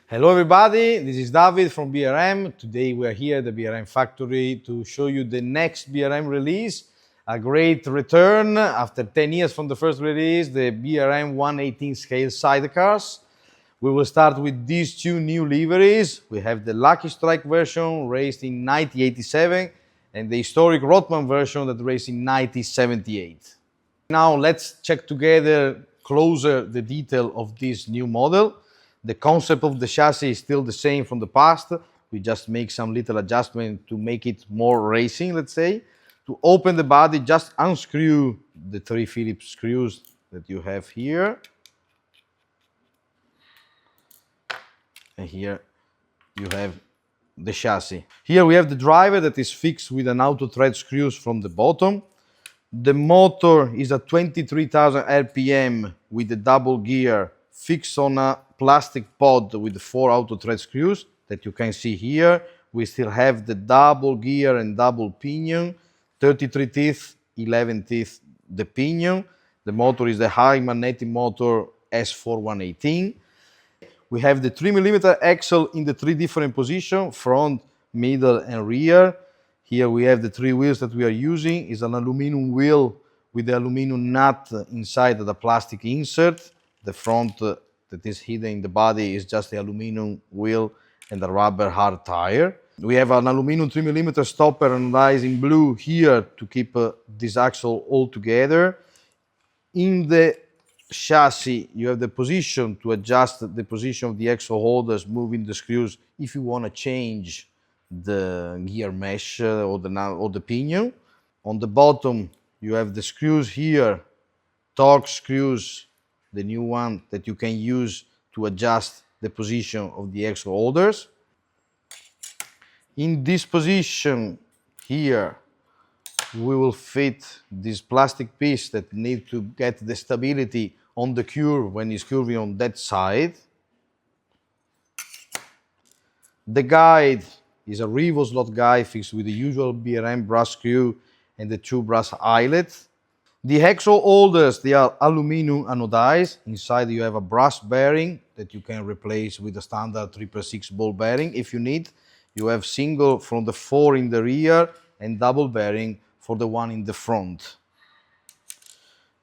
Hello everybody, this is David from BRM. Today we are here at the BRM factory to show you the next BRM release. A great return after 10 years from the first release, the BRM 118 scale sidecars. We will start with these two new liveries. We have the Lucky Strike version raced in 1987 and the historic Rothmans version that raced in 1978. Now let's check together closer the detail of this new model. The concept of the chassis is still the same from the past. We just make some little adjustment to make it more racing, let's say. To open the body, just unscrew the 3 Phillips screws that you have here. And here you have the chassis. Here we have the driver that is fixed with an auto thread screws from the bottom. The motor is at 23,000 RPM with the double gear fixed on a plastic pod with 4 auto thread screws that you can see here. We still have the double gear and double pinion, 33 teeth, 11 teeth the pinion. The motor is the high magnetic motor S-418. We have the 3mm axle in the 3 different positions, front, middle and rear. Here we have the 3 wheels that we are using. It's an aluminum wheel with the aluminum nut inside the plastic insert. The front that is hidden in the body is just the aluminum wheel and the rubber hard tire. We have an aluminum 3mm stopper anodized in blue here to keep this axle all together. In the chassis, you have the position to adjust the position of the axle holders, moving the screws if you want to change the gear mesh or the pinion. On the bottom, you have the screws here, torque screws, the new one that you can use to adjust the position of the axle holders. In this position here, we will fit this plastic piece that needs to get the stability on the curve when it's curving on that side. The guide is a RevoSlot guide fixed with the usual BRM brass screw and the 2 brass eyelets. The axle holders, they are aluminum anodized. Inside you have a brass bearing that you can replace with a standard 6x6 ball bearing if you need. You have single from the 4 in the rear and double bearing for the one in the front.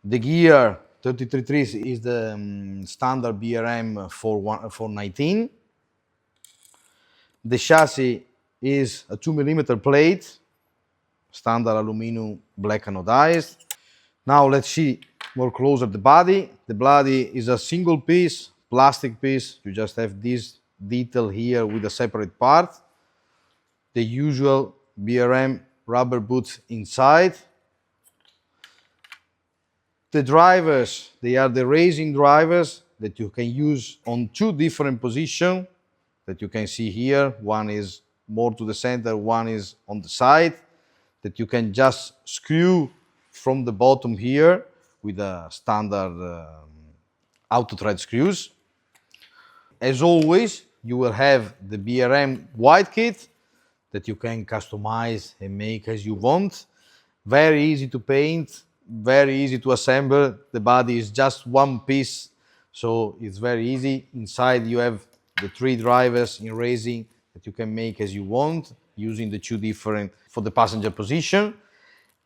The gear 33 trees is the standard BRM 419. The chassis is a 2mm plate, standard aluminum black anodized. Now let's see more closer the body. The body is a single piece, plastic piece. You just have this detail here with a separate part. The usual BRM rubber boots inside. The drivers, they are the racing drivers that you can use on 2 different positions that you can see here. One is more to the center, one is on the side, that you can just screw from the bottom here with a standard auto thread screws. As always, you will have the BRM white kit that you can customize and make as you want. Very easy to paint, very easy to assemble. The body is just one piece, so it's very easy. Inside you have the 3 drivers in racing that you can make as you want, using the 2 different for the passenger position.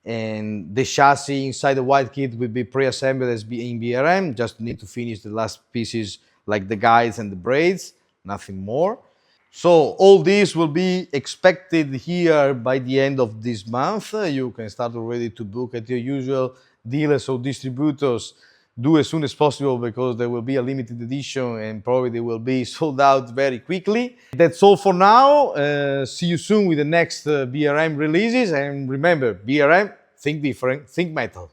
And the chassis inside the white kit will be pre-assembled as in BRM. Just need to finish the last pieces like the guides and the braids, nothing more. So all this will be expected here by the end of this month. You can start already to book at your usual dealers or distributors. Do as soon as possible because there will be a limited edition and probably they will be sold out very quickly. That's all for now. See you soon with the next BRM releases. And remember, BRM, think different, think metal.